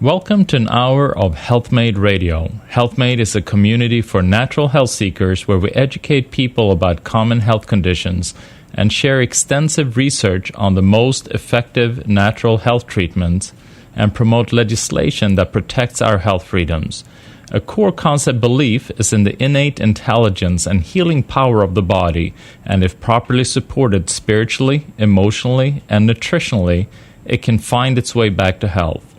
Welcome to an hour of HealthMade Radio. HealthMade is a community for natural health seekers where we educate people about common health conditions and share extensive research on the most effective natural health treatments and promote legislation that protects our health freedoms. A core concept belief is in the innate intelligence and healing power of the body, and if properly supported spiritually, emotionally, and nutritionally, it can find its way back to health.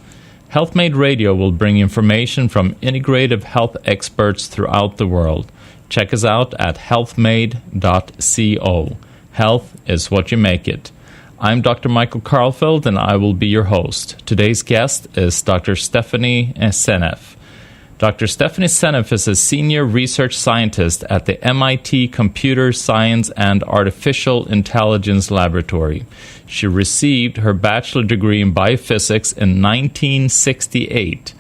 HealthMade Radio will bring information from integrative health experts throughout the world. Check us out at healthmade.co. Health is what you make it. I'm Dr. Michael Karlfeldt, and I will be your host. Today's guest is Dr. Stephanie Seneff. Dr. Stephanie Seneff is a senior research scientist at the MIT Computer Science and Artificial Intelligence Laboratory. She received her bachelor degree in biophysics in 1968,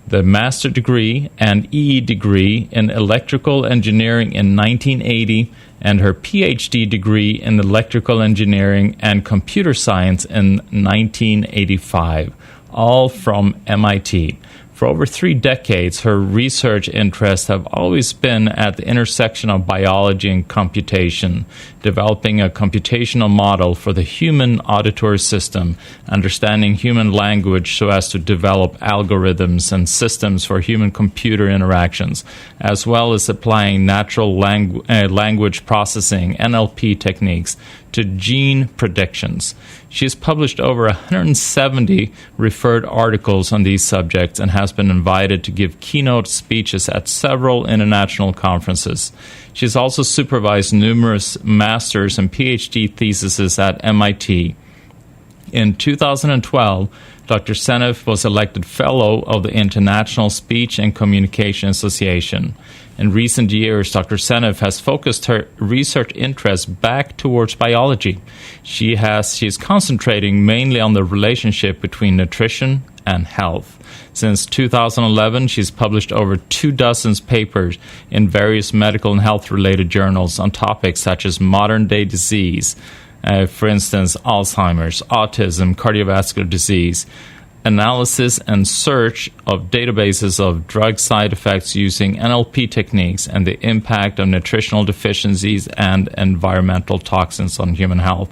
the master degree and EE degree in electrical engineering in 1980, and her PhD degree in electrical engineering and computer science in 1985, all from MIT. For over 3 decades, her research interests have always been at the intersection of biology and computation, developing a computational model for the human auditory system, understanding human language so as to develop algorithms and systems for human-computer interactions, as well as applying natural language processing, NLP techniques, to gene predictions. She has published over 170 referred articles on these subjects and has been invited to give keynote speeches at several international conferences. She has also supervised numerous master's and PhD theses at MIT. In 2012, Dr. Seneff was elected Fellow of the International Speech and Communication Association. In recent years, Dr. Seneff has focused her research interests back towards biology. She is concentrating mainly on the relationship between nutrition and health. Since 2011, she's published over 24 papers in various medical and health-related journals on topics such as modern-day disease, for instance, Alzheimer's, autism, cardiovascular disease, analysis and search of databases of drug side effects using NLP techniques, and the impact of nutritional deficiencies and environmental toxins on human health.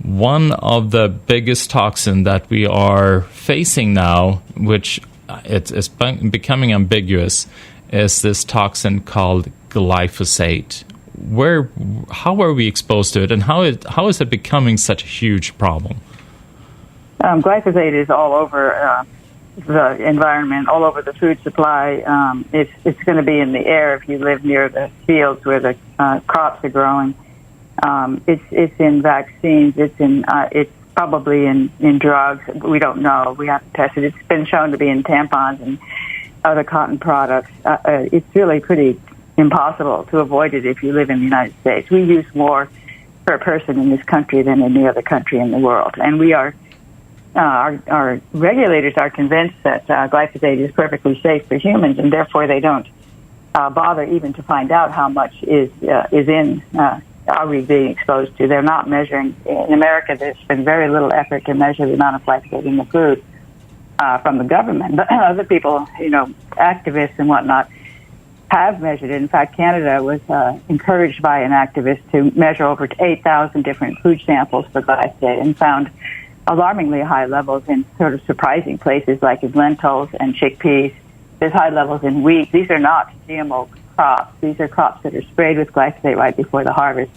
One of the biggest toxins that we are facing now, which it's becoming ambiguous, is this toxin called glyphosate. How are we exposed to it, and how is it becoming such a huge problem? Glyphosate is all over the environment, all over the food supply. It's going to be in the air if you live near the fields where the crops are growing. It's in vaccines. It's probably in drugs. We don't know. We haven't tested. It's been shown to be in tampons and other cotton products. It's really pretty impossible to avoid it if you live in the United States. We use more per person in this country than any other country in the world, and we are. Our regulators are convinced that glyphosate is perfectly safe for humans, and therefore they don't bother even to find out how much are we being exposed to. They're not measuring. In America, there's been very little effort to measure the amount of glyphosate in the food from the government. But other people, activists and whatnot, have measured it. In fact, Canada was encouraged by an activist to measure over 8,000 different food samples for glyphosate and found alarmingly high levels in sort of surprising places like in lentils and chickpeas. There's high levels in wheat. These are not GMO crops. These are crops that are sprayed with glyphosate right before the harvest.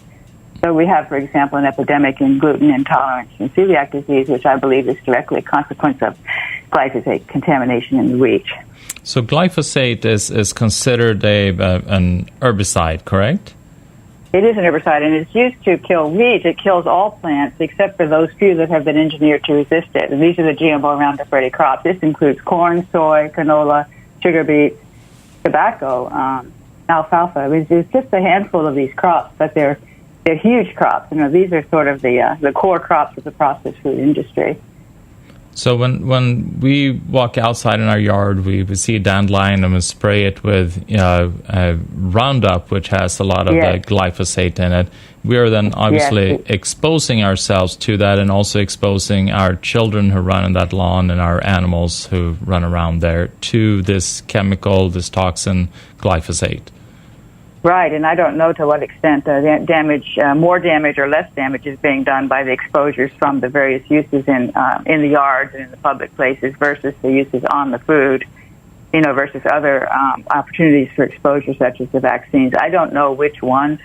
So we have, for example, an epidemic in gluten intolerance and celiac disease, which I believe is directly a consequence of glyphosate contamination in the wheat. So glyphosate is considered an herbicide, correct? It is an herbicide, and it's used to kill weeds. It kills all plants except for those few that have been engineered to resist it. And these are the GMO Roundup Ready crops. This includes corn, soy, canola, sugar beets, tobacco, alfalfa. It's just a handful of these crops, but they're huge crops. These are sort of the core crops of the processed food industry. So when we walk outside in our yard, we see a dandelion and we spray it with Roundup, which has a lot of the glyphosate in it. We are then obviously exposing ourselves to that, and also exposing our children who run in that lawn and our animals who run around there to this chemical, this toxin, glyphosate. Right, and I don't know to what extent more damage or less damage is being done by the exposures from the various uses in the yards and in the public places versus the uses on the food, versus other opportunities for exposure such as the vaccines. I don't know which ones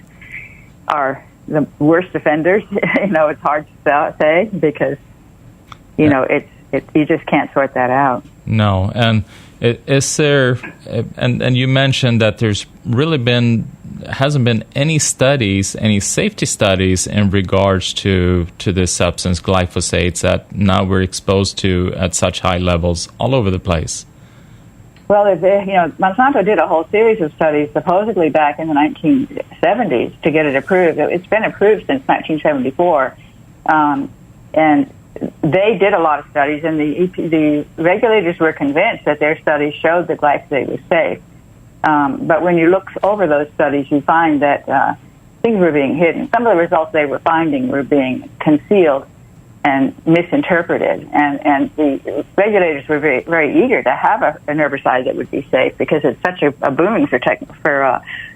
are the worst offenders. It's hard to say because, you just can't sort that out. No, and is there, and you mentioned that there's really hasn't been any safety studies in regards to this substance, glyphosate, that now we're exposed to at such high levels all over the place. Well, Monsanto did a whole series of studies supposedly back in the 1970s to get it approved. It's been approved since 1974, and they did a lot of studies, and the regulators were convinced that their studies showed that glyphosate was safe. But when you look over those studies, you find that things were being hidden. Some of the results they were finding were being concealed and misinterpreted. And the regulators were very, very eager to have an herbicide that would be safe because it's such a boon for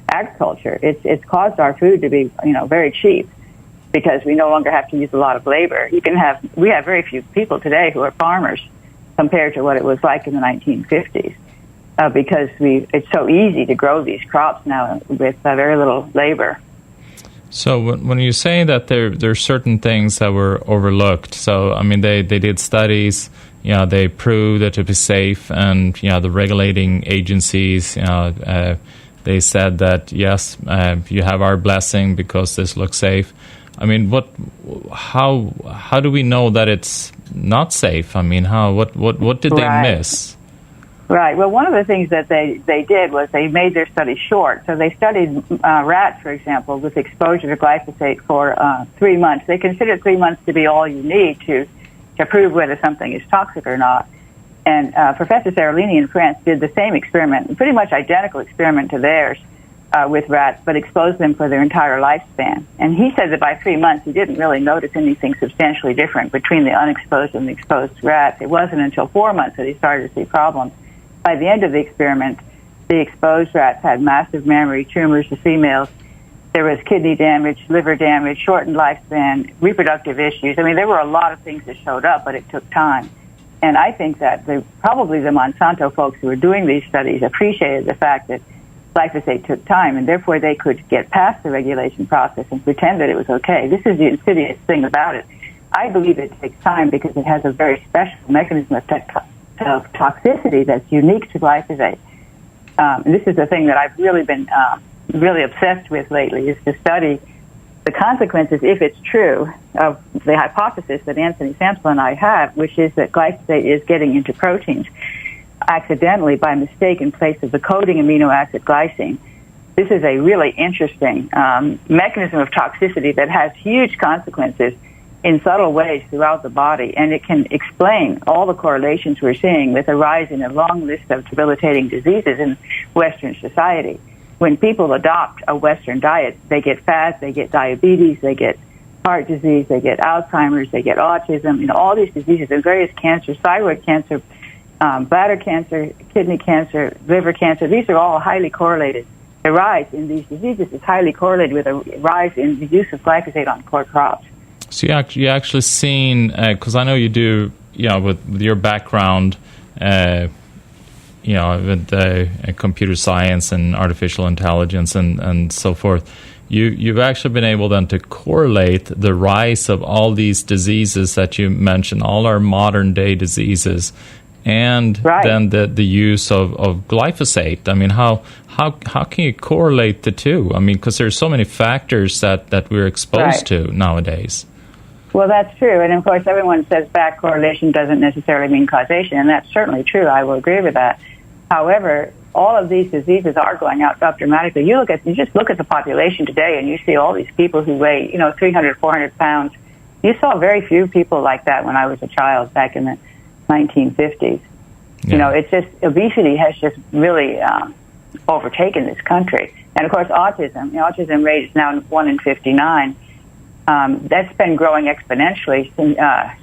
agriculture. It's caused our food to be, very cheap, because we no longer have to use a lot of labor. We have very few people today who are farmers compared to what it was like in the 1950s, because it's so easy to grow these crops now with very little labor. So when you say that there are certain things that were overlooked, so I mean they did studies, they proved that to be safe, and the regulating agencies, they said that yes, you have our blessing because this looks safe. I mean, how do we know that it's not safe? I mean, what did they miss? Right. Well, one of the things that they did was they made their study short. So they studied rats, for example, with exposure to glyphosate for 3 months. They considered 3 months to be all you need to prove whether something is toxic or not. And Professor Seralini in France did the same experiment, pretty much identical experiment to theirs, with rats, but exposed them for their entire lifespan. And he said that by 3 months he didn't really notice anything substantially different between the unexposed and the exposed rats. It wasn't until 4 months that he started to see problems. By the end of the experiment, the exposed rats had massive mammary tumors, the females. There was kidney damage, liver damage, shortened lifespan, reproductive issues. I mean, there were a lot of things that showed up, but it took time. And I think that probably the Monsanto folks who were doing these studies appreciated the fact that glyphosate took time, and therefore they could get past the regulation process and pretend that it was okay. This is the insidious thing about it. I believe it takes time because it has a very special mechanism of toxicity that's unique to glyphosate. This is the thing that I've really been really obsessed with lately, is to study the consequences, if it's true, of the hypothesis that Anthony Samsel and I have, which is that glyphosate is getting into proteins accidentally by mistake in place of the coding amino acid glycine. This is a really interesting mechanism of toxicity that has huge consequences in subtle ways throughout the body, and it can explain all the correlations we're seeing with a rise in a long list of debilitating diseases in Western society. When people adopt a Western diet, they get fat, they get diabetes, they get heart disease, they get Alzheimer's, they get autism, all these diseases and various cancers, thyroid cancer, bladder cancer, kidney cancer, liver cancer. These are all highly correlated. The rise in these diseases is highly correlated with a rise in the use of glyphosate on core crops. So you actually seen, because I know you do, with your background, with computer science and artificial intelligence and so forth, you've actually been able then to correlate the rise of all these diseases that you mentioned, all our modern day diseases, and then the use of glyphosate. I mean, how can you correlate the two? I mean, because there's so many factors that we're exposed to nowadays. Well, that's true. And, of course, everyone says back correlation doesn't necessarily mean causation, and that's certainly true. I will agree with that. However, all of these diseases are going up dramatically. You just look at the population today, and you see all these people who weigh, 300, 400 pounds. You saw very few people like that when I was a child back in the 1950s. Yeah. You know, it's just, obesity has just really overtaken this country. And of course, autism. The autism rate is now 1 in 59. That's been growing exponentially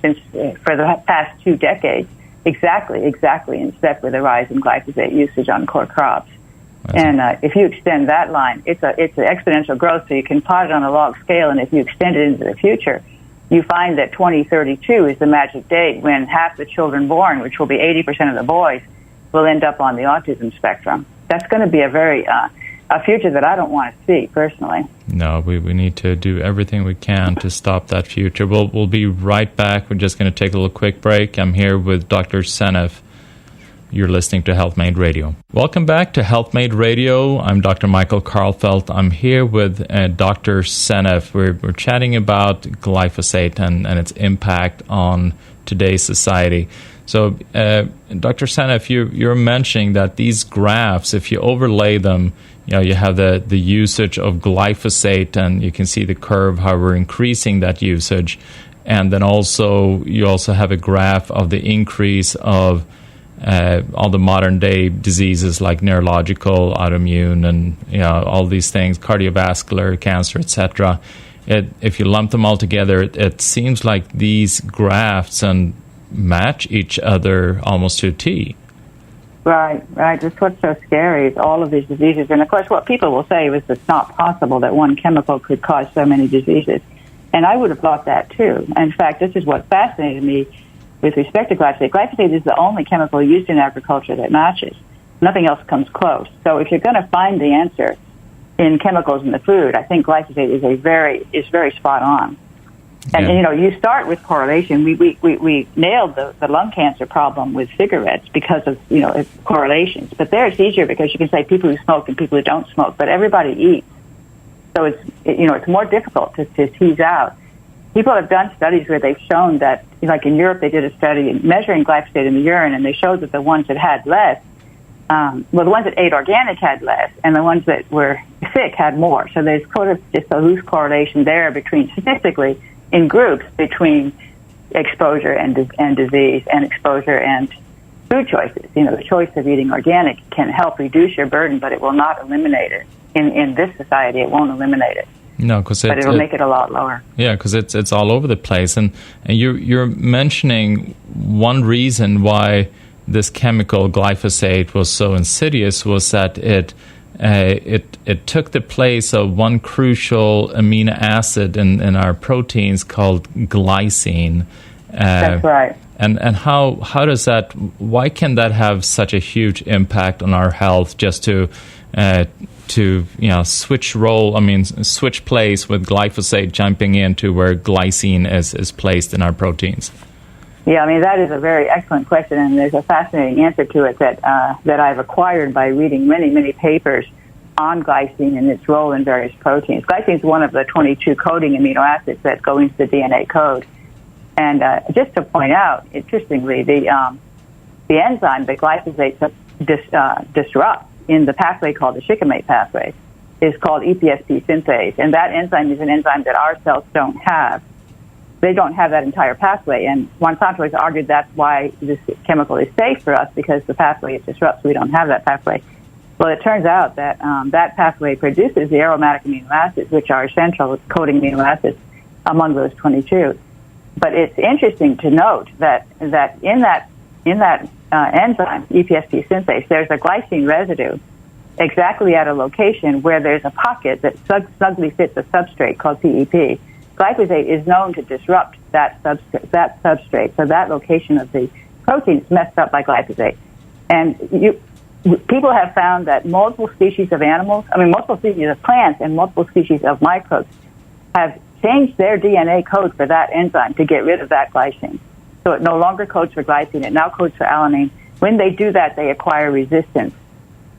since for the past 2 decades. Exactly in step with the rise in glyphosate usage on core crops. And if you extend that line, it's an exponential growth. So you can plot it on a log scale, and if you extend it into the future, you find that 2032 is the magic date when half the children born, which will be 80% of the boys, will end up on the autism spectrum. That's going to be a future that I don't want to see personally. No, we need to do everything we can to stop that future. We'll be right back. We're just going to take a little quick break. I'm here with Dr. Seneff. You're listening to Health Made Radio. Welcome back to Health Made Radio. I'm Dr. Michael Karlfeldt. I'm here with Dr. Seneff. We're chatting about glyphosate and its impact on today's society. So, Dr. Seneff, you're mentioning that these graphs, if you overlay them, you have the usage of glyphosate, and you can see the curve, how we're increasing that usage. And then you also have a graph of the increase of all the modern day diseases like neurological, autoimmune, and all these things, cardiovascular, cancer, etc. If you lump them all together, it seems like these graphs and match each other almost to a T. Right. That's what's so scary is all of these diseases. And of course, what people will say is it's not possible that one chemical could cause so many diseases. And I would have thought that too. In fact, this is what fascinated me with respect to glyphosate. Glyphosate is the only chemical used in agriculture that matches. Nothing else comes close. So if you're going to find the answer in chemicals in the food, I think glyphosate is very spot on. And, you start with correlation. We nailed the lung cancer problem with cigarettes because of, correlations. But there it's easier because you can say people who smoke and people who don't smoke, but everybody eats. So it's more difficult to tease out. People have done studies where they've shown that, like in Europe, they did a study measuring glyphosate in the urine, and they showed that the ones that had less, the ones that ate organic had less, and the ones that were sick had more. So there's sort of just a loose correlation there statistically in groups between exposure and disease, and exposure and food choices. The choice of eating organic can help reduce your burden, but it will not eliminate it. In this society, it won't eliminate it. No, but it'll make it a lot lower. Yeah, because it's all over the place, and you're mentioning one reason why this chemical glyphosate was so insidious was that it took the place of one crucial amino acid in our proteins called glycine. That's right. And how does that? Why can that have such a huge impact on our health? Just to switch place with glyphosate jumping into where glycine is placed in our proteins. Yeah, that is a very excellent question, and there's a fascinating answer to it that I've acquired by reading many, many papers on glycine and its role in various proteins. Glycine is one of the 22 coding amino acids that go into the DNA code. And just to point out, interestingly, the enzyme that glyphosate disrupts in the pathway called the shikimate pathway is called EPSP synthase, and that enzyme is an enzyme that our cells don't have. They don't have that entire pathway, and Monsanto has argued that's why this chemical is safe for us, because the pathway it disrupts, we don't have that pathway. Well, it turns out that that pathway produces the aromatic amino acids, which are essential coding amino acids among those 22. But it's interesting to note that in that enzyme, EPSP synthase, there's a glycine residue exactly at a location where there's a pocket that snugly fits a substrate called PEP. Glyphosate is known to disrupt that substrate, so that location of the protein is messed up by glyphosate. And people have found that multiple species of animals, multiple species of plants and multiple species of microbes have changed their DNA code for that enzyme to get rid of that glycine. So it no longer codes for glycine, it now codes for alanine. When they do that, they acquire resistance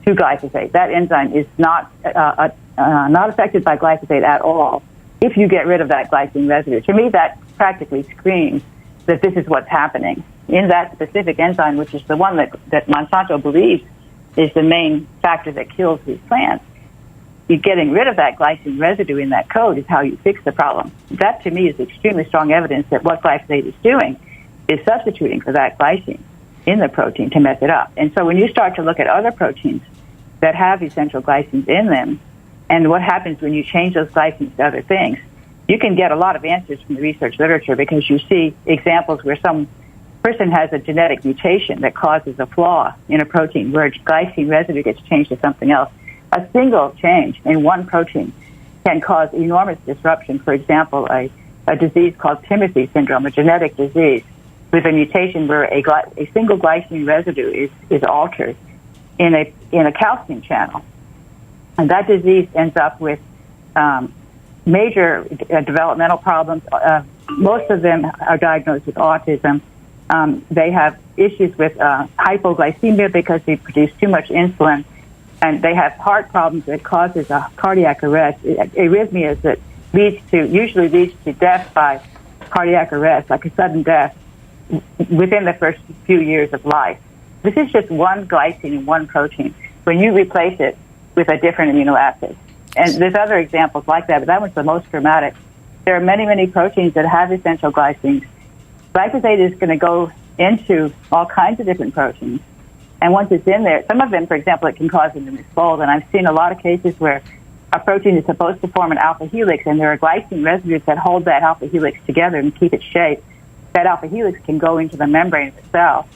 to glyphosate. That enzyme is not affected by glyphosate at all if you get rid of that glycine residue. To me, that practically screams that this is what's happening in that specific enzyme, which is the one that Monsanto believes is the main factor that kills these plants. You getting rid of that glycine residue in that code is how you fix the problem. That, to me, is extremely strong evidence that what glyphosate is doing is substituting for that glycine in the protein to mess it up. And so when you start to look at other proteins that have essential glycines in them, and what happens when you change those glycines to other things, you can get a lot of answers from the research literature, because you see examples where some person has a genetic mutation that causes a flaw in a protein where glycine residue gets changed to something else. A single change in one protein can cause enormous disruption. For example, a disease called Timothy syndrome, a genetic disease with a mutation where a single glycine residue is altered in a calcium channel. And that disease ends up with major developmental problems. Most of them are diagnosed with autism. They have issues with hypoglycemia because they produce too much insulin, and they have heart problems that causes a cardiac arrest, arrhythmias that usually leads to death by cardiac arrest, like a sudden death within the first few years of life. This is just one glycine in one protein when you replace it with a different amino acid. And there's other examples like that, but that one's the most dramatic. There are many, many proteins that have essential glycines. Glyphosate is going to go into all kinds of different proteins. And once it's in there, some of them, for example, it can cause them to misfold. And I've seen a lot of cases where a protein is supposed to form an alpha helix, and there are glycine residues that hold that alpha helix together and keep its shape. That alpha helix can go into the membrane of the cell.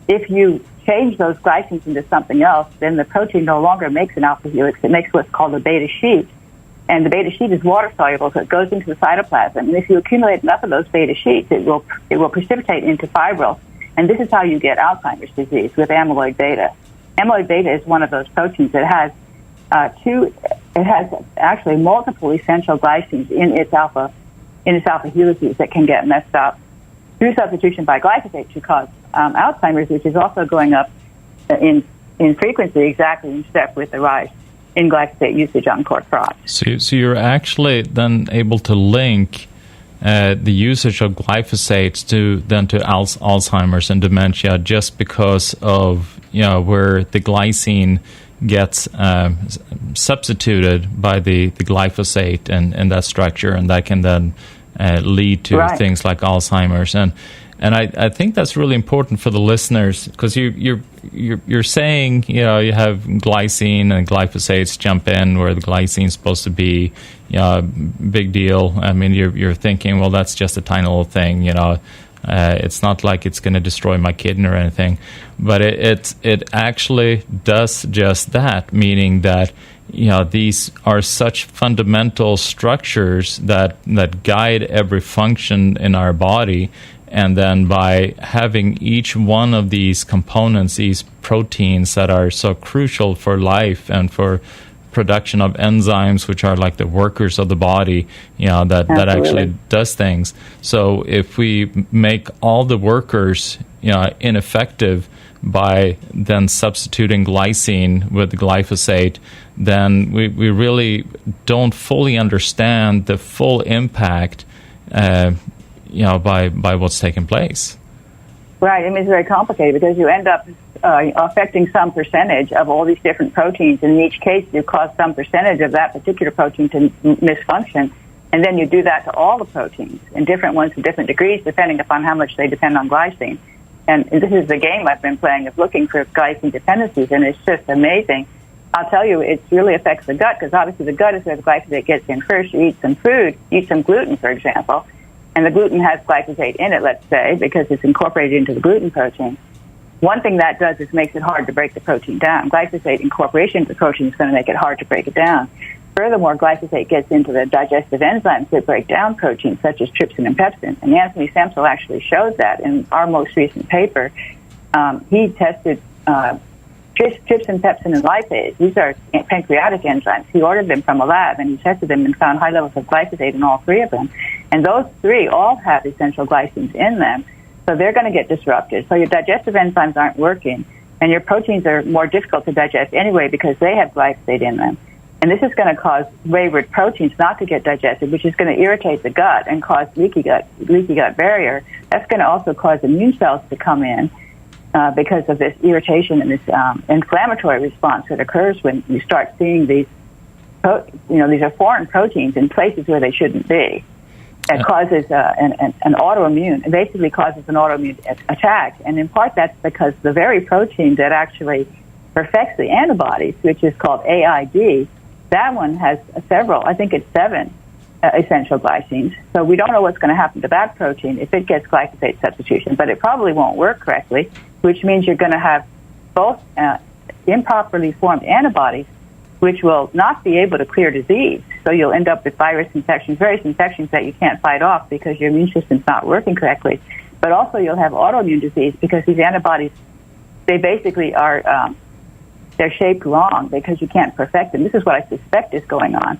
If you change those glycines into something else, then the protein no longer makes an alpha helix. It makes what's called a beta sheet. And the beta sheet is water soluble, so it goes into the cytoplasm. And if you accumulate enough of those beta sheets, it will precipitate into fibrils. And this is how you get Alzheimer's disease with amyloid beta. Amyloid beta is one of those proteins that has it has actually multiple essential glycines in its alpha helices that can get messed up through substitution by glyphosate to cause Alzheimer's, which is also going up in frequency, exactly in step with the rise in glyphosate usage on core crops. So you're actually then able to link the usage of glyphosate to Alzheimer's and dementia just because of where the glycine gets substituted by the glyphosate and that structure, and that can then lead to things like Alzheimer's. And I think that's really important for the listeners, because you're saying you have glycine and glyphosates jump in where the glycine is supposed to be big deal. I mean, you're thinking, well, that's just a tiny little thing, it's not like it's going to destroy my kidney or anything, but it actually does just that, meaning that these are such fundamental structures that guide every function in our body. And then by having each one of these components, these proteins that are so crucial for life and for production of enzymes, which are like the workers of the body, that actually does things. So if we make all the workers ineffective by then substituting glycine with glyphosate, then we really don't fully understand the full impact by what's taking place. Right. I mean, it's very complicated because you end up affecting some percentage of all these different proteins. In each case, you cause some percentage of that particular protein to misfunction, and then you do that to all the proteins, and different ones to different degrees, depending upon how much they depend on glycine. And this is the game I've been playing, of looking for glycine dependencies, and it's just amazing. I'll tell you, it really affects the gut, because obviously the gut is where the glyphosate gets in first. You eat some food, eat some gluten, for example, and the gluten has glyphosate in it, let's say, because it's incorporated into the gluten protein. One thing that does is makes it hard to break the protein down. Glyphosate incorporation into the protein is going to make it hard to break it down. Furthermore, glyphosate gets into the digestive enzymes that break down proteins, such as trypsin and pepsin. And Anthony Semsel actually showed that in our most recent paper. He tested trypsin, pepsin, and lipase. These are pancreatic enzymes. He ordered them from a lab, and he tested them and found high levels of glyphosate in all three of them. And those three all have essential glycines in them, so they're going to get disrupted. So your digestive enzymes aren't working, and your proteins are more difficult to digest anyway because they have glyphosate in them. And this is going to cause wayward proteins not to get digested, which is going to irritate the gut and cause leaky gut barrier. That's going to also cause immune cells to come in because of this irritation and this inflammatory response that occurs when you start seeing these, these are foreign proteins in places where they shouldn't be. It causes an autoimmune. It basically causes an autoimmune attack. And in part, that's because the very protein that actually perfects the antibodies, which is called AID, that one has several, I think it's 7 essential glycines. So we don't know what's going to happen to that protein if it gets glyphosate substitution, but it probably won't work correctly, which means you're going to have both improperly formed antibodies, which will not be able to clear disease. So you'll end up with various infections that you can't fight off because your immune system's not working correctly. But also you'll have autoimmune disease because these antibodies, they basically are, they're shaped wrong because you can't perfect them. This is what I suspect is going on.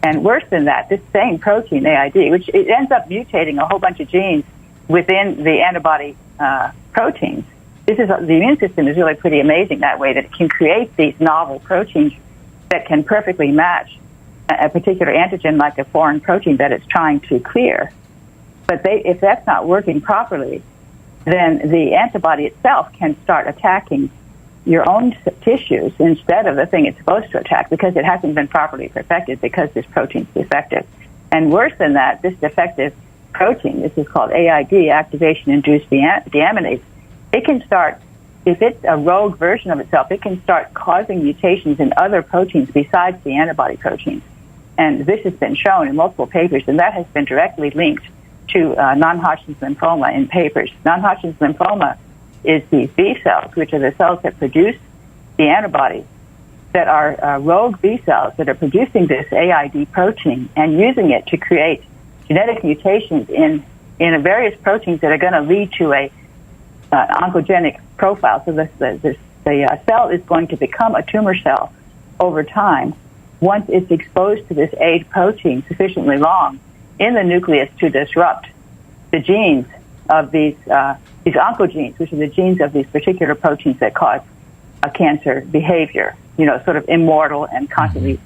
And worse than that, this same protein, AID, which it ends up mutating a whole bunch of genes within the antibody proteins. The immune system is really pretty amazing that way, that it can create these novel proteins that can perfectly match a particular antigen, like a foreign protein that it's trying to clear. But if that's not working properly, then the antibody itself can start attacking your own tissues instead of the thing it's supposed to attack because it hasn't been properly perfected because this protein's defective. And worse than that, this defective protein, this is called AID, activation-induced deaminase, it can start, if it's a rogue version of itself, it can start causing mutations in other proteins besides the antibody proteins. And this has been shown in multiple papers, and that has been directly linked to non-Hodgkin's lymphoma in papers. Non-Hodgkin's lymphoma is these B cells, which are the cells that produce the antibodies, that are rogue B cells that are producing this AID protein and using it to create genetic mutations in various proteins that are going to lead to an oncogenic profile. So the cell is going to become a tumor cell over time once it's exposed to this AID protein sufficiently long in the nucleus to disrupt the genes of these oncogenes, which are the genes of these particular proteins that cause a cancer behavior, sort of immortal and constantly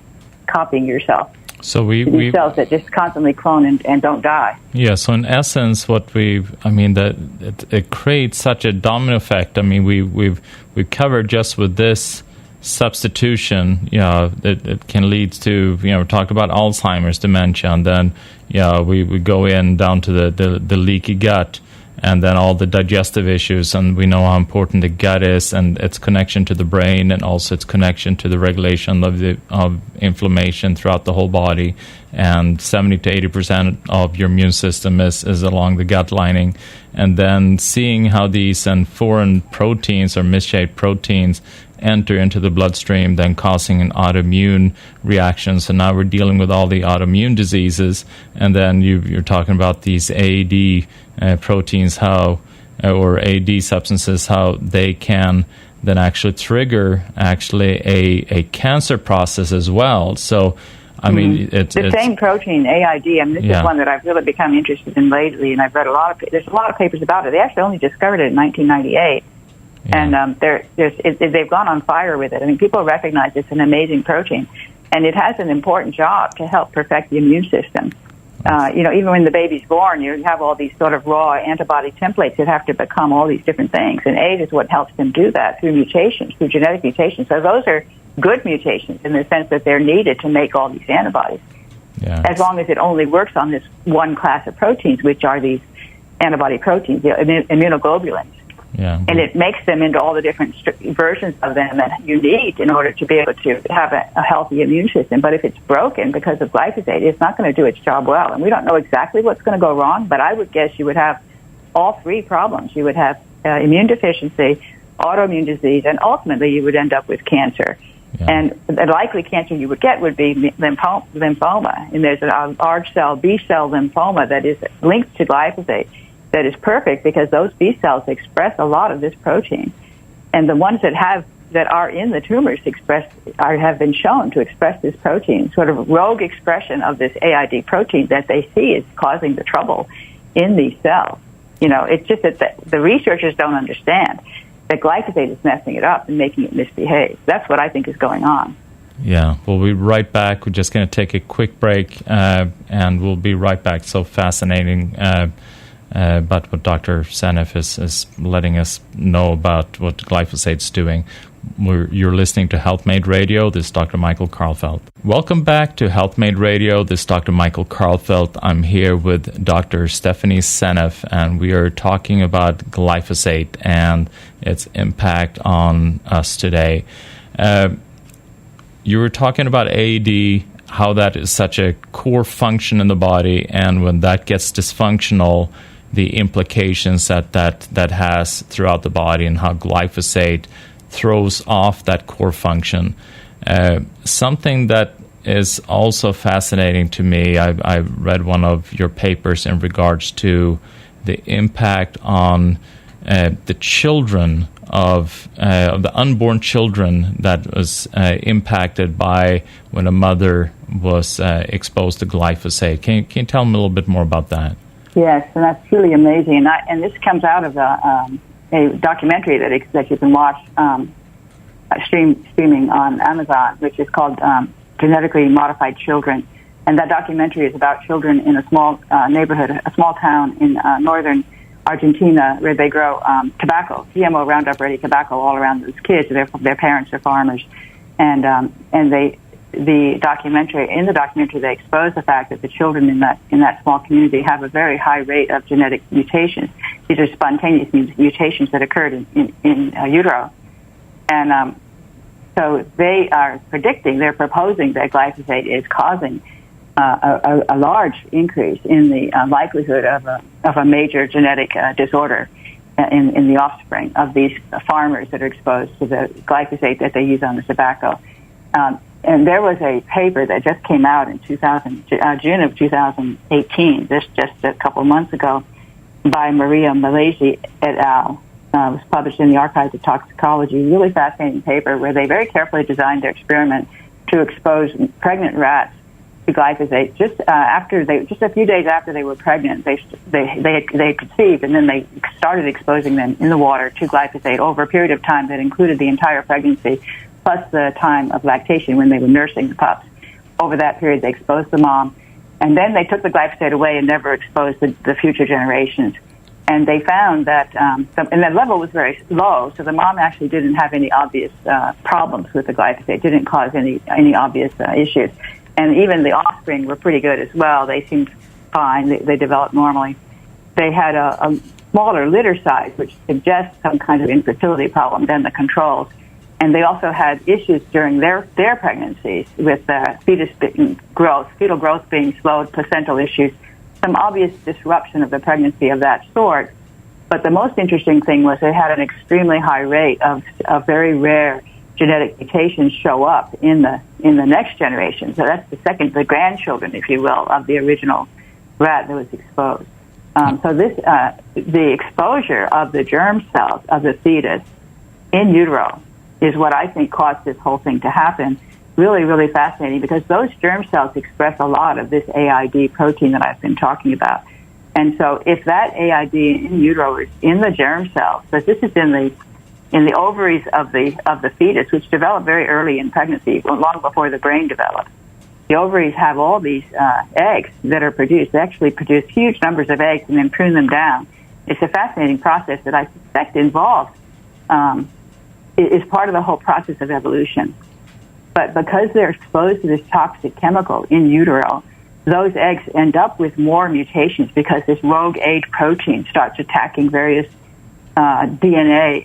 copying yourself. So these cells that just constantly clone and don't die. Yeah, so in essence, it creates such a domino effect. I mean, we've covered just with this substitution, it can lead to, we talked about Alzheimer's, dementia, and then, we go down to the leaky gut, and then all the digestive issues, and we know how important the gut is and its connection to the brain, and also its connection to the regulation of inflammation throughout the whole body. And 70 to 80% of your immune system is along the gut lining. And then seeing how these foreign proteins or misshaped proteins enter into the bloodstream, then causing an autoimmune reaction. So now we're dealing with all the autoimmune diseases, and then you're talking about these AAD proteins, or AD substances, how they can then actually trigger a cancer process as well. So, I mean, it's the same protein, AID. I mean, this is one that I've really become interested in lately, and I've read there's a lot of papers about it. They actually only discovered it in 1998. Yeah. And they've gone on fire with it. I mean, people recognize it's an amazing protein, and it has an important job to help perfect the immune system. Even when the baby's born, you have all these sort of raw antibody templates that have to become all these different things, and AID is what helps them do that through mutations, through genetic mutations. So those are good mutations in the sense that they're needed to make all these antibodies, as long as it only works on this one class of proteins, which are these antibody proteins, the immunoglobulins. Yeah. And it makes them into all the different versions of them that you need in order to be able to have a healthy immune system. But if it's broken because of glyphosate, it's not going to do its job well. And we don't know exactly what's going to go wrong, but I would guess you would have all three problems. You would have immune deficiency, autoimmune disease, and ultimately you would end up with cancer. Yeah. And the likely cancer you would get would be lymphoma. And there's a large cell B cell lymphoma that is linked to glyphosate. That is perfect because those B cells express a lot of this protein, and the ones that are in the tumors have been shown to express this protein, sort of rogue expression of this AID protein that they see is causing the trouble in these cells. It's just that the researchers don't understand that glyphosate is messing it up and making it misbehave. That's what I think is going on. Yeah, we'll be right back. We're just going to take a quick break, and we'll be right back. So fascinating. but what Dr. Seneff is letting us know about what glyphosate's doing. You're listening to Health Made Radio. This is Dr. Michael Karlfeldt. Welcome back to Health Made Radio. This is Dr. Michael Karlfeldt. I'm here with Dr. Stephanie Seneff, and we are talking about glyphosate and its impact on us today. You were talking about AED, how that is such a core function in the body, and when that gets dysfunctional, the implications that has throughout the body, and how glyphosate throws off that core function. Something that is also fascinating to me, I read one of your papers in regards to the impact on the children of the unborn children that was impacted by when a mother was exposed to glyphosate. Can you tell me a little bit more about that? Yes, and that's really amazing. And this comes out of a documentary that you can watch streaming on Amazon, which is called Genetically Modified Children. And that documentary is about children in a small neighborhood, a small town in northern Argentina, where they grow tobacco, GMO Roundup Ready tobacco all around those kids. Their parents are farmers, and in the documentary they expose the fact that the children in that small community have a very high rate of genetic mutations. These are spontaneous mutations that occurred in utero, and so they are they're proposing that glyphosate is causing a large increase in the likelihood of a major genetic disorder in the offspring of these farmers that are exposed to the glyphosate that they use on the tobacco. And there was a paper that just came out in June of 2018, just a couple of months ago, by Maria Malaysi et al. It was published in the Archives of Toxicology. Really fascinating paper where they very carefully designed their experiment to expose pregnant rats to glyphosate just a few days after they were pregnant. They conceived, and then they started exposing them in the water to glyphosate over a period of time that included the entire pregnancy, plus the time of lactation when they were nursing the pups. Over that period, they exposed the mom, and then they took the glyphosate away and never exposed the future generations. And they found that, and that level was very low, so the mom actually didn't have any obvious problems with the glyphosate, didn't cause any obvious issues. And even the offspring were pretty good as well. They seemed fine. They developed normally. They had a smaller litter size, which suggests some kind of infertility problem than the controls. And they also had issues during their pregnancies with fetal growth being slowed, placental issues, some obvious disruption of the pregnancy of that sort. But the most interesting thing was they had an extremely high rate of very rare genetic mutations show up in the next generation. So that's the grandchildren, if you will, of the original rat that was exposed. So the exposure of the germ cells of the fetus in utero is what I think caused this whole thing to happen. Really, really fascinating, because those germ cells express a lot of this AID protein that I've been talking about. And so if that AID in utero is in the germ cells, so this is in the ovaries of the fetus, which develop very early in pregnancy, long before the brain develops. The ovaries have all these eggs that are produced. They actually produce huge numbers of eggs and then prune them down. It's a fascinating process that I suspect involves is part of the whole process of evolution. But because they're exposed to this toxic chemical in utero, those eggs end up with more mutations because this rogue AID protein starts attacking various DNA,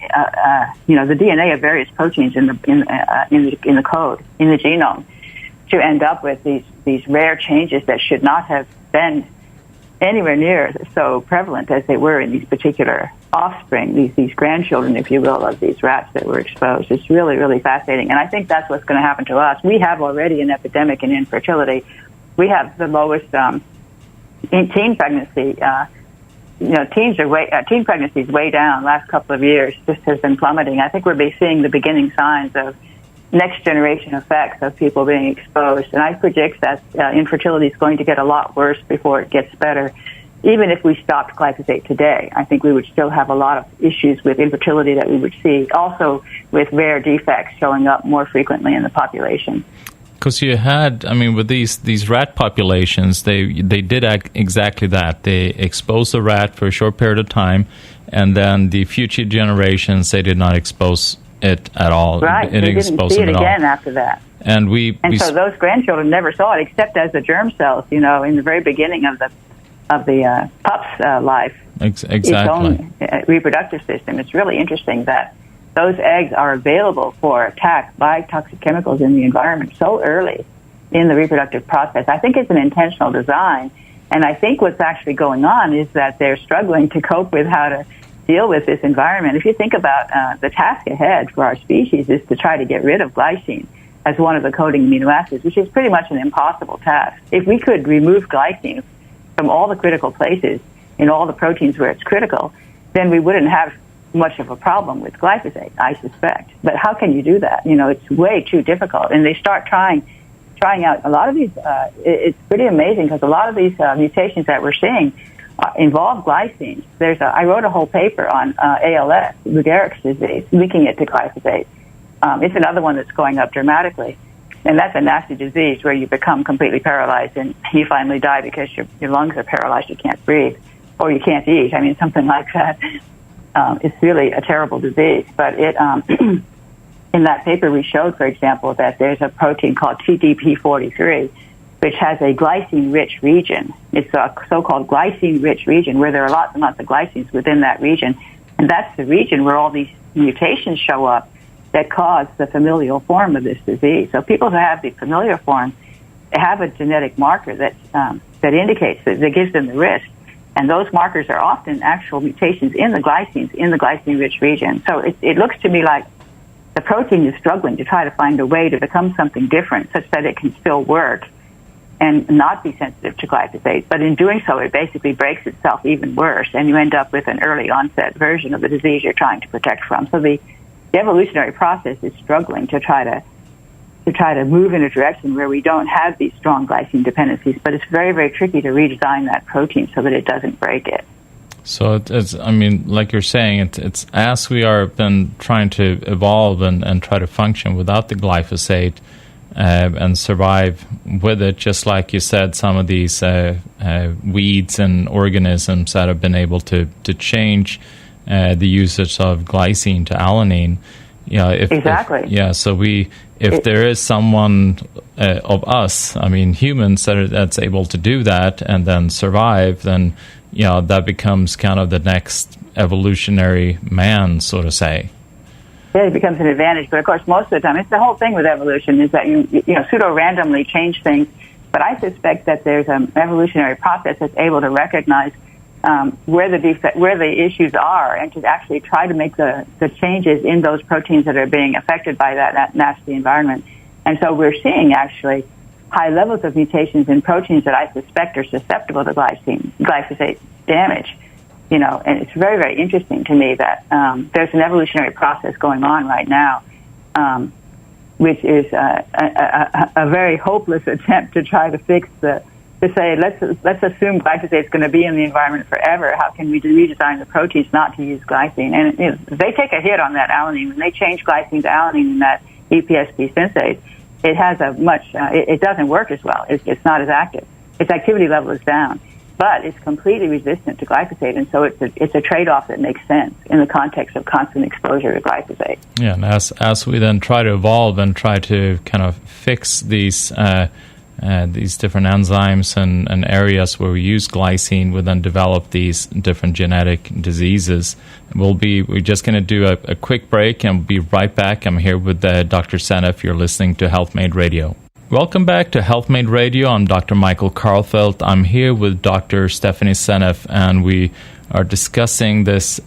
the DNA of various proteins in the code, in the genome, to end up with these rare changes that should not have been anywhere near so prevalent as they were in these particular offspring, these grandchildren, if you will, of these rats that were exposed. It's really, really fascinating. And I think that's what's going to happen to us. We have already an epidemic in infertility. We have the lowest in teen pregnancy. Teen pregnancy is way down. Last couple of years just has been plummeting. I think we're seeing the beginning signs of next generation effects of people being exposed. And I predict that infertility is going to get a lot worse before it gets better. Even if we stopped glyphosate today, I think we would still have a lot of issues with infertility that we would see, also with rare defects showing up more frequently in the population. Because you had, with these rat populations, they did exactly that. They exposed the rat for a short period of time, and then the future generations, they did not expose it at all. Right, they didn't see it again after that. And so those grandchildren never saw it, except as the germ cells, in the very beginning of the pup's life. Exactly. Its own reproductive system. It's really interesting that those eggs are available for attack by toxic chemicals in the environment so early in the reproductive process. I think it's an intentional design, and I think what's actually going on is that they're struggling to cope with how to deal with this environment. If you think about the task ahead for our species is to try to get rid of glycine as one of the coding amino acids, which is pretty much an impossible task. If we could remove glycine from all the critical places in all the proteins where it's critical, then we wouldn't have much of a problem with glyphosate, I suspect. But how can you do that? It's way too difficult. And they start trying out a lot of these. It's pretty amazing because a lot of these mutations that we're seeing involve glycine. I wrote a whole paper on ALS, Lou Gehrig's disease, linking it to glyphosate. It's another one that's going up dramatically. And that's a nasty disease where you become completely paralyzed and you finally die because your lungs are paralyzed, you can't breathe, or you can't eat. Something like that. It's really a terrible disease. But it, in that paper we showed, for example, that there's a protein called TDP43, which has a glycine-rich region. It's a so-called glycine-rich region where there are lots and lots of glycines within that region. And that's the region where all these mutations show up that cause the familial form of this disease. So people who have the familial form have a genetic marker that indicates that gives them the risk. And those markers are often actual mutations in the glycines, in the glycine-rich region. So it looks to me like the protein is struggling to try to find a way to become something different such that it can still work and not be sensitive to glyphosate. But in doing so, it basically breaks itself even worse, and you end up with an early onset version of the disease you're trying to protect from. So the evolutionary process is struggling to try to move in a direction where we don't have these strong glycine dependencies, but it's very, very tricky to redesign that protein so that it doesn't break it. So it's like you're saying, it's as we are then trying to evolve and try to function without the glyphosate and survive with it, just like you said, some of these weeds and organisms that have been able to change the usage of glycine to alanine. Exactly. If there is someone of us, humans that's able to do that and then survive, then that becomes kind of the next evolutionary man, so to say. Yeah, it becomes an advantage. But of course, most of the time, it's the whole thing with evolution is that you pseudo-randomly change things. But I suspect that there's an evolutionary process that's able to recognize where the issues are, and to actually try to make the changes in those proteins that are being affected by that nasty environment. And so we're seeing actually high levels of mutations in proteins that I suspect are susceptible to glyphosate damage. And it's very, very interesting to me that there's an evolutionary process going on right now, which is a very hopeless attempt to try to fix to say, let's assume glyphosate is going to be in the environment forever. How can we redesign the proteins not to use glycine? And they take a hit on that alanine. When they change glycine to alanine in that EPSP synthase, it has it doesn't work as well. It's not as active. Its activity level is down, but it's completely resistant to glyphosate, and so it's a trade-off that makes sense in the context of constant exposure to glyphosate. Yeah, and as we then try to evolve and try to kind of fix these different enzymes and areas where we use glycine, we then develop these different genetic diseases. We're just going to do a quick break and we'll be right back. I'm here with Dr. Seneff. You're listening to Health Made Radio. Welcome back to Health Made Radio. I'm Dr. Michael Karlfeldt. I'm here with Dr. Stephanie Seneff, and we are discussing this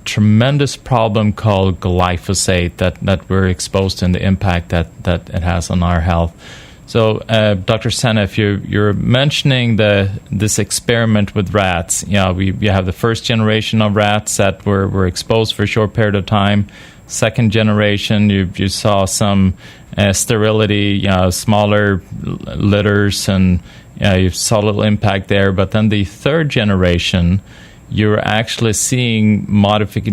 tremendous problem called glyphosate that we're exposed to and the impact that it has on our health. So, Dr. Seneff, you're mentioning this experiment with rats. You have the first generation of rats that were exposed for a short period of time. Second generation, you saw some sterility, smaller litters, and you saw a little impact there. But then the third generation, you're actually seeing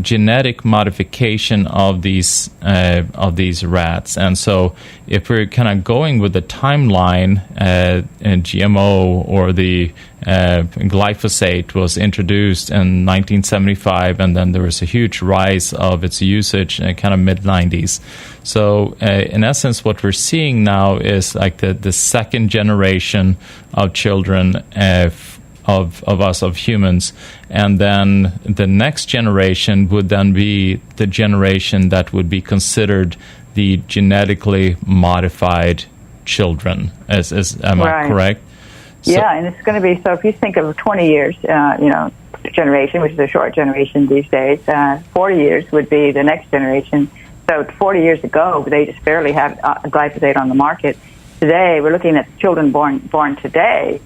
genetic modification of these rats. And so if we're kind of going with the timeline, and GMO or the glyphosate was introduced in 1975, and then there was a huge rise of its usage in kind of mid-90s. So in essence, what we're seeing now is like the second generation of children of humans, and then the next generation would then be the generation that would be considered the genetically modified children. Am I correct? So, yeah, and it's going to be, so if you think of 20 years, generation, which is a short generation these days, 40 years would be the next generation. So 40 years ago, they just barely had glyphosate on the market. Today, we're looking at children born today,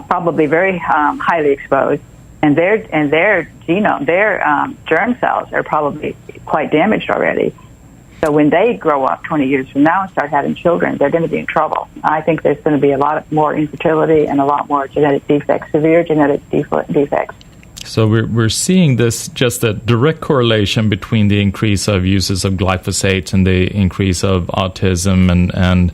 probably very highly exposed, and their genome, their germ cells are probably quite damaged already. So when they grow up 20 years from now and start having children, they're going to be in trouble. I think there's going to be a lot more infertility and a lot more genetic defects, severe genetic defects. So we're seeing this, just a direct correlation between the increase of uses of glyphosate and the increase of autism and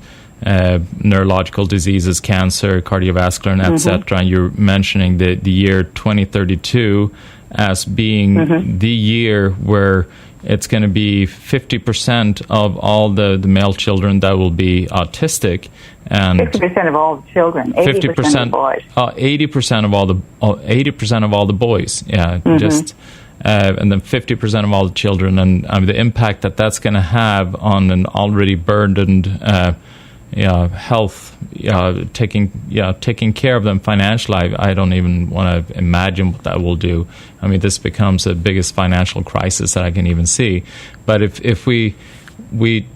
neurological diseases, cancer, cardiovascular, and etc. And you're mentioning the year 2032 as being the year where it's going to be 50% of all the male children that will be autistic, and 50% of all the children, 80% of boys. 80% of all the boys. Yeah, just and then 50% of all the children, and the impact that's going to have on an already burdened health, taking care of them financially. I don't even want to imagine what that will do. I mean, this becomes the biggest financial crisis that I can even see. But if we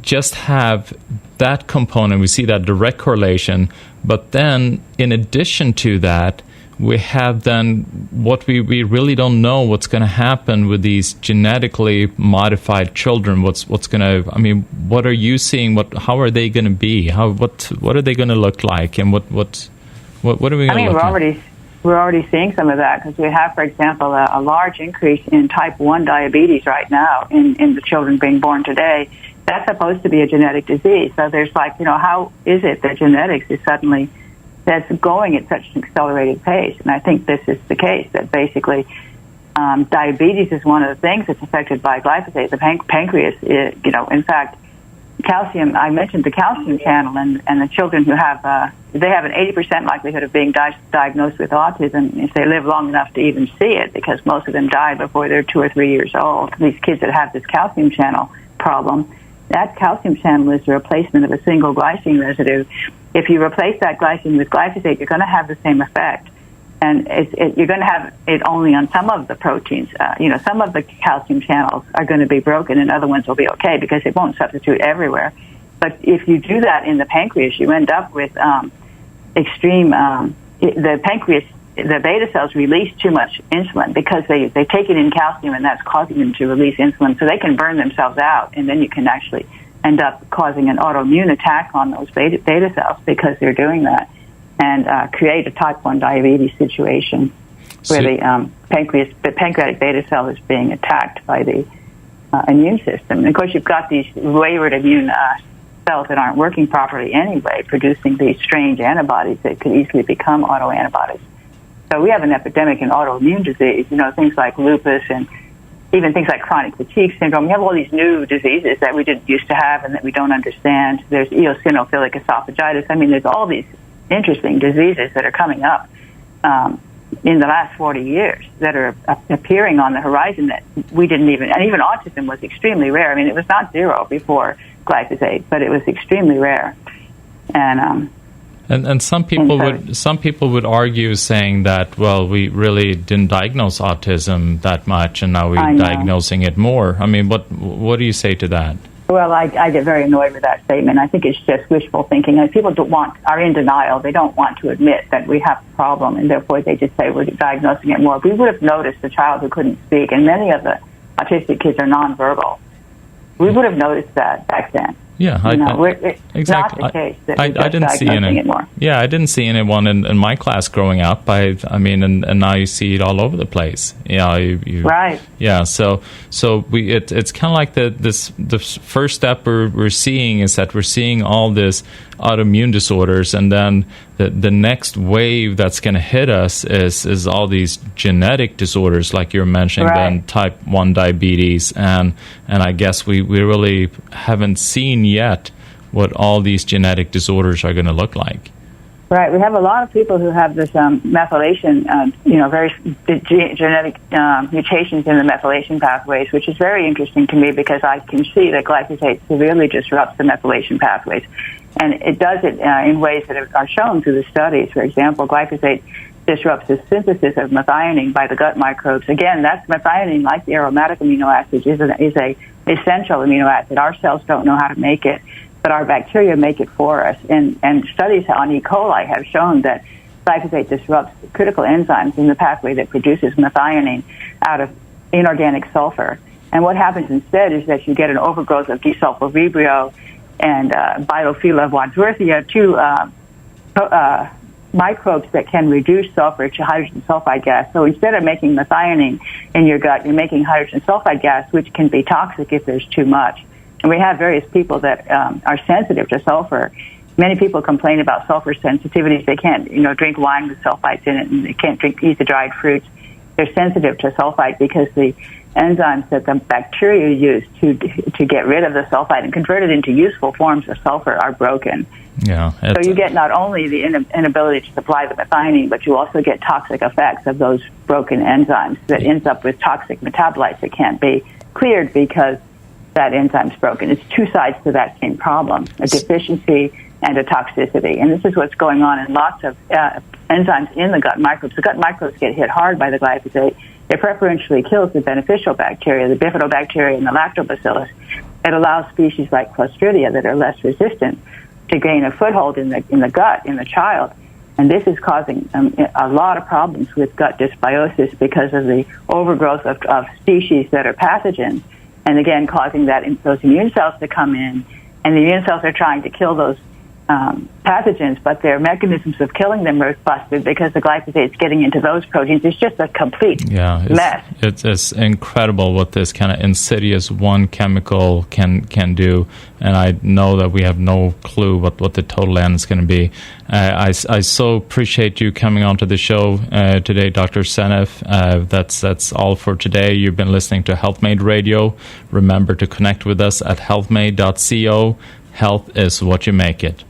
just have that component, we see that direct correlation. But then, in addition to that, we have then what we really don't know what's going to happen with these genetically modified children. What's going to? I mean, what are you seeing? How are they going to be? What are they going to look like? And what are we going to look like? We're already seeing some of that, because we have, for example, a large increase in type 1 diabetes right now in the children being born today. That's supposed to be a genetic disease. So there's how is it that genetics is suddenly that's going at such an accelerated pace? And I think this is the case, that basically diabetes is one of the things that's affected by glyphosate. The pancreas, in fact, calcium, I mentioned the calcium channel, and the children who have, they have an 80% likelihood of being diagnosed with autism if they live long enough to even see it, because most of them die before they're 2 or 3 years old. These kids that have this calcium channel problem, that calcium channel is the replacement of a single glycine residue. If you replace that glycine with glyphosate, you're going to have the same effect. And you're going to have it only on some of the proteins. Some of the calcium channels are going to be broken and other ones will be okay, because it won't substitute everywhere. But if you do that in the pancreas, you end up with extreme, the pancreas, the beta cells release too much insulin because they take it in calcium, and that's causing them to release insulin. So they can burn themselves out, and then you can actually end up causing an autoimmune attack on those beta cells because they're doing that, and create a type 1 diabetes situation where the pancreatic beta cell is being attacked by the immune system. And of course, you've got these wayward immune cells that aren't working properly anyway, producing these strange antibodies that could easily become autoantibodies. So we have an epidemic in autoimmune disease, things like lupus and even things like chronic fatigue syndrome. We have all these new diseases that we didn't used to have and that we don't understand. There's eosinophilic esophagitis. I mean, there's all these interesting diseases that are coming up in the last 40 years that are appearing on the horizon that we didn't even, and even autism was extremely rare. I mean, it was not zero before glyphosate, but it was extremely rare. And some people would argue, saying that, well, we really didn't diagnose autism that much, and now we're diagnosing it more. I mean, what do you say to that? Well, I get very annoyed with that statement. I think it's just wishful thinking. And people are in denial. They don't want to admit that we have a problem, and therefore they just say we're diagnosing it more. We would have noticed a child who couldn't speak, and many of the autistic kids are nonverbal. We would have noticed that back then. Yeah, exactly. Not the case that I didn't see it more. Yeah, I didn't see anyone in my class growing up. I mean, and now you see it all over the place. Yeah, right. Yeah, so it's kind of like the first step we're seeing is that we're seeing all this autoimmune disorders, and then the next wave that's going to hit us is all these genetic disorders, like you're mentioning, then type 1 diabetes, and I guess we really haven't seen yet what all these genetic disorders are going to look like. Right. We have a lot of people who have this methylation, very genetic mutations in the methylation pathways, which is very interesting to me because I can see that glyphosate severely disrupts the methylation pathways. And it does it in ways that are shown through the studies. For example, glyphosate disrupts the synthesis of methionine by the gut microbes. Again, that's methionine, like the aromatic amino acids, is a essential amino acid. Our cells don't know how to make it, but our bacteria make it for us. And studies on E. coli have shown that glyphosate disrupts critical enzymes in the pathway that produces methionine out of inorganic sulfur. And what happens instead is that you get an overgrowth of desulfovibrio and Bilophila wadsworthia, two microbes that can reduce sulfur to hydrogen sulfide gas. So instead of making methionine in your gut, you're making hydrogen sulfide gas, which can be toxic if there's too much. And we have various people that are sensitive to sulfur. Many people complain about sulfur sensitivities. They can't, drink wine with sulfites in it, and they can't eat the dried fruits. They're sensitive to sulfite because the enzymes that the bacteria use to get rid of the sulfite and convert it into useful forms of sulfur are broken. Yeah. So you get not only the inability to supply the methionine, but you also get toxic effects of those broken enzymes that ends up with toxic metabolites that can't be cleared because that enzyme's broken. It's two sides to that same problem, a deficiency and a toxicity. And this is what's going on in lots of enzymes in the gut microbes. The gut microbes get hit hard by the glyphosate. It preferentially kills the beneficial bacteria, the bifidobacteria and the lactobacillus. It allows species like Clostridia that are less resistant to gain a foothold in the gut in the child. And this is causing a lot of problems with gut dysbiosis because of the overgrowth of species that are pathogens. And again, causing those immune cells to come in, and the immune cells are trying to kill those pathogens, but their mechanisms of killing them are busted because the glyphosate is getting into those proteins. It's just a complete mess. It's incredible what this kind of insidious one chemical can do, and I know that we have no clue what the total end is going to be. I so appreciate you coming on to the show today, Dr. Seneff. That's all for today. You've been listening to HealthMade Radio. Remember to connect with us at healthmade.co. Health is what you make it.